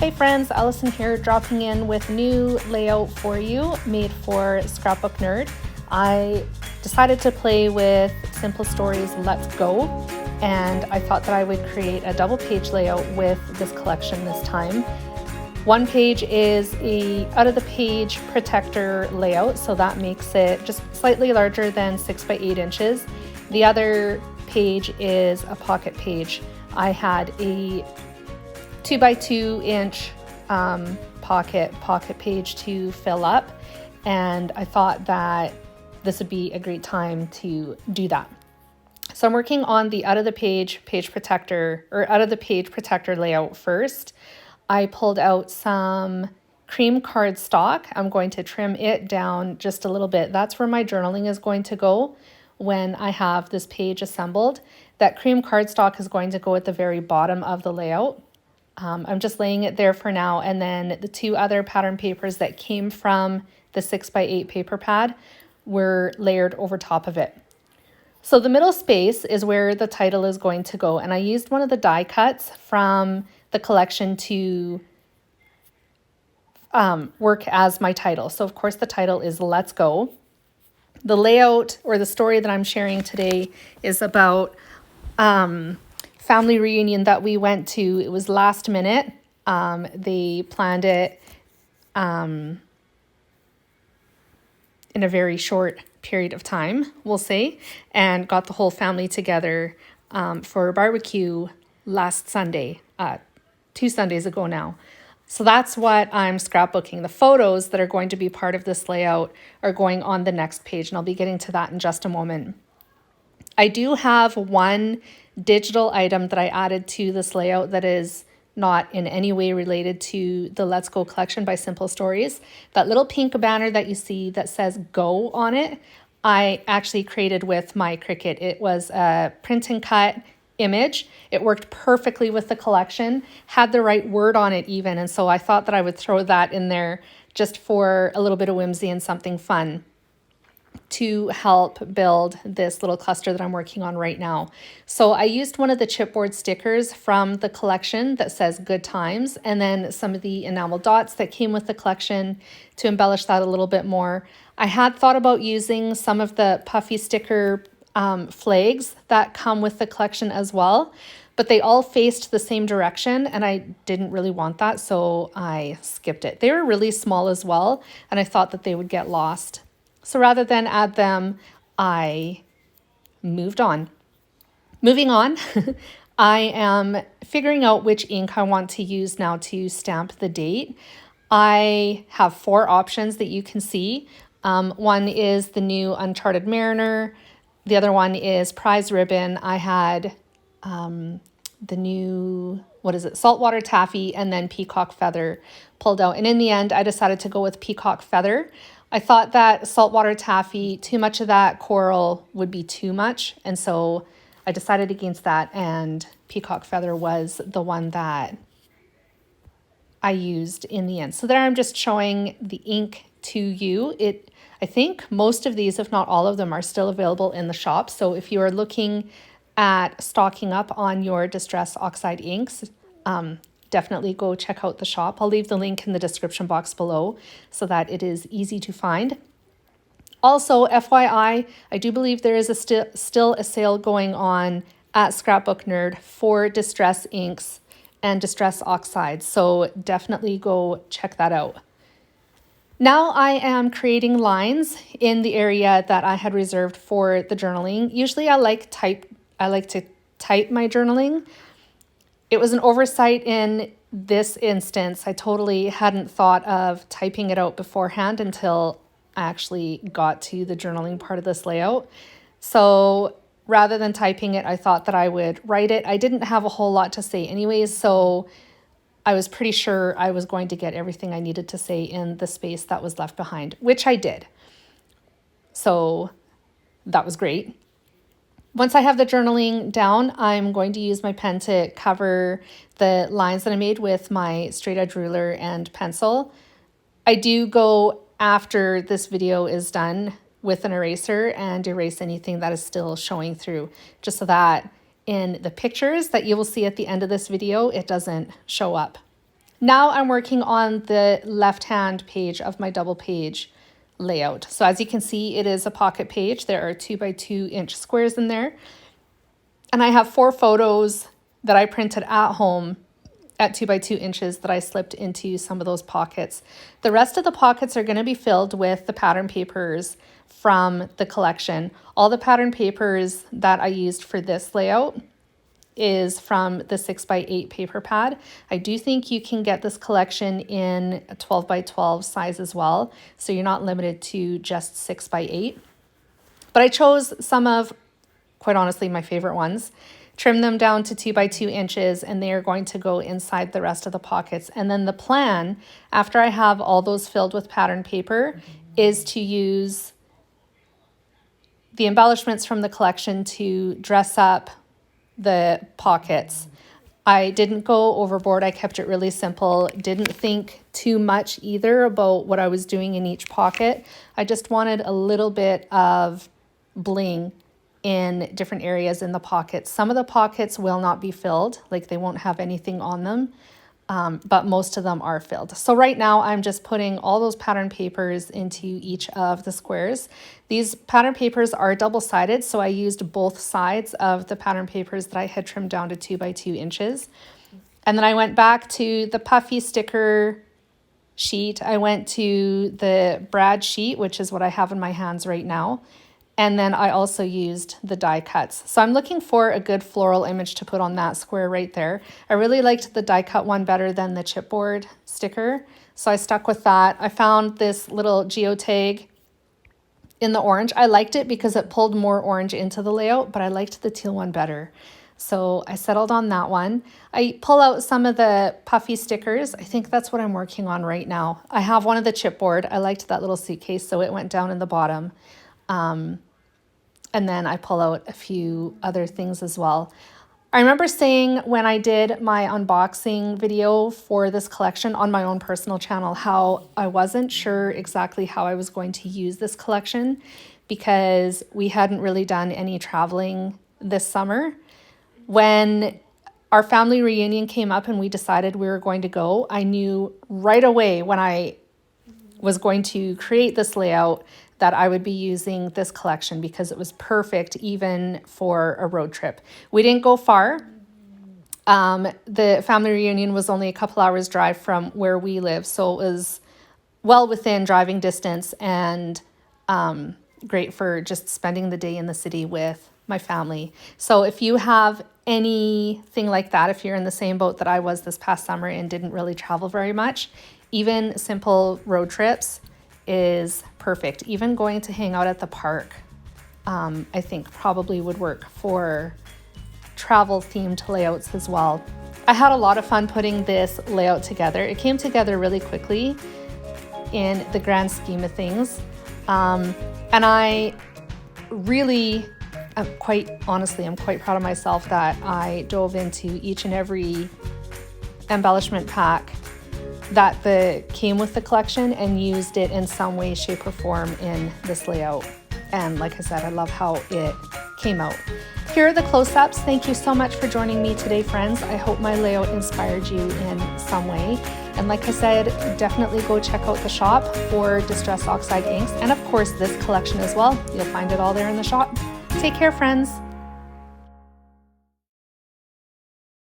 Hey friends, Allison here, dropping in with new layout for you made for Scrapbook Nerd. I decided to play with Simple Stories Let's Go, and I thought that I would create a double page layout with this collection this time. One page is a out of the page protector layout, so that makes it just slightly larger than 6 by 8 inches. The other page is a pocket page. I had a 2 by 2 inch pocket page to fill up, and I thought that this would be a great time to do that. So I'm working on the out of the page protector layout first. I pulled out some cream cardstock. I'm going to trim it down just a little bit. That's where my journaling is going to go when I have this page assembled. That cream cardstock is going to go at the very bottom of the layout. I'm just laying it there for now, and then the two other pattern papers that came from the 6 by 8 paper pad were layered over top of it. So the middle space is where the title is going to go, and I used one of the die cuts from the collection to work as my title. So of course the title is Let's Go. The layout or the story that I'm sharing today is about family reunion that we went to. It was last minute. They planned it in a very short period of time, we'll say, and got the whole family together for a barbecue last Sunday, 2 Sundays ago now. So that's what I'm scrapbooking. The photos that are going to be part of this layout are going on the next page, and I'll be getting to that in just a moment. I do have one digital item that I added to this layout that is not in any way related to the Let's Go collection by Simple Stories. That little pink banner that you see that says Go on it, I actually created with my Cricut. It was a print and cut image. It worked perfectly with the collection, had the right word on it even, and so I thought that I would throw that in there just for a little bit of whimsy and something fun to help build this little cluster that I'm working on right now. So I used one of the chipboard stickers from the collection that says Good Times, and then some of the enamel dots that came with the collection to embellish that a little bit more. I had thought about using some of the puffy sticker flags that come with the collection as well, but they all faced the same direction and I didn't really want that, so I skipped it. They were really small as well, and I thought that they would get lost. So rather than add them, I moved on. Moving on, I am figuring out which ink I want to use now to stamp the date. I have 4 options that you can see. One is the new Uncharted Mariner. The other one is Prize Ribbon. I had the new, Saltwater Taffy, and then Peacock Feather pulled out. And in the end, I decided to go with Peacock Feather. I thought that Saltwater Taffy, too much of that coral would be too much. And so I decided against that, and Peacock Feather was the one that I used in the end. So there I'm just showing the ink to you. I think most of these, if not all of them, are still available in the shop. So if you are looking at stocking up on your Distress Oxide inks, definitely go check out the shop. I'll leave the link in the description box below so that it is easy to find. Also, FYI, I do believe there is still a sale going on at Scrapbook Nerd for Distress inks and Distress Oxide, so definitely go check that out. Now I am creating lines in the area that I had reserved for the journaling. Usually I like to type my journaling. It was an oversight in this instance. I totally hadn't thought of typing it out beforehand until I actually got to the journaling part of this layout. So rather than typing it, I thought that I would write it. I didn't have a whole lot to say anyways, so I was pretty sure I was going to get everything I needed to say in the space that was left behind, which I did. So that was great. Once I have the journaling down, I'm going to use my pen to cover the lines that I made with my straight edge ruler and pencil. I do go after this video is done with an eraser and erase anything that is still showing through, just so that in the pictures that you will see at the end of this video, it doesn't show up. Now I'm working on the left-hand page of my double page layout. So as you can see, it is a pocket page. There are 2 by 2 inch squares in there. And I have 4 photos that I printed at home at 2 by 2 inches that I slipped into some of those pockets. The rest of the pockets are going to be filled with the pattern papers from the collection. All the pattern papers that I used for this layout is from the 6 by 8 paper pad. I do think you can get this collection in a 12 by 12 size as well, so you're not limited to just 6 by 8. But I chose some of, quite honestly, my favorite ones, trimmed them down to 2 by 2 inches, and they are going to go inside the rest of the pockets. And then the plan, after I have all those filled with pattern paper, is to use the embellishments from the collection to dress up the pockets. I didn't go overboard. I kept it really simple. Didn't think too much either about what I was doing in each pocket. I just wanted a little bit of bling in different areas in the pockets. Some of the pockets will not be filled, like they won't have anything on them, but most of them are filled. So right now I'm just putting all those pattern papers into each of the squares. These pattern papers are double-sided, so I used both sides of the pattern papers that I had trimmed down to 2 by 2 inches. And then I went back to the puffy sticker sheet. I went to the brad sheet, which is what I have in my hands right now. And then I also used the die cuts. So I'm looking for a good floral image to put on that square right there. I really liked the die cut one better than the chipboard sticker, so I stuck with that. I found this little geotag in the orange. I liked it because it pulled more orange into the layout, but I liked the teal one better. So I settled on that one. I pull out some of the puffy stickers. I think that's what I'm working on right now. I have one of the chipboard. I liked that little suitcase, so it went down in the bottom. And then I pull out a few other things as well. I remember saying when I did my unboxing video for this collection on my own personal channel how I wasn't sure exactly how I was going to use this collection because we hadn't really done any traveling this summer. When our family reunion came up and we decided we were going to go, I knew right away when I was going to create this layout that I would be using this collection because it was perfect even for a road trip. We didn't go far. The family reunion was only a couple hours drive from where we live, so it was well within driving distance and great for just spending the day in the city with my family. So if you have anything like that, if you're in the same boat that I was this past summer and didn't really travel very much, even simple road trips is perfect. Even going to hang out at the park, I think probably would work for travel themed layouts as well. I had a lot of fun putting this layout together. It came together really quickly in the grand scheme of things. And I really, I'm quite proud of myself that I dove into each and every embellishment pack that came with the collection and used it in some way, shape, or form in this layout. And like I said, I love how it came out. Here are the close-ups. Thank you so much for joining me today, friends. I hope my layout inspired you in some way. And like I said, definitely go check out the shop for Distress Oxide inks. And of course, this collection as well. You'll find it all there in the shop. Take care, friends.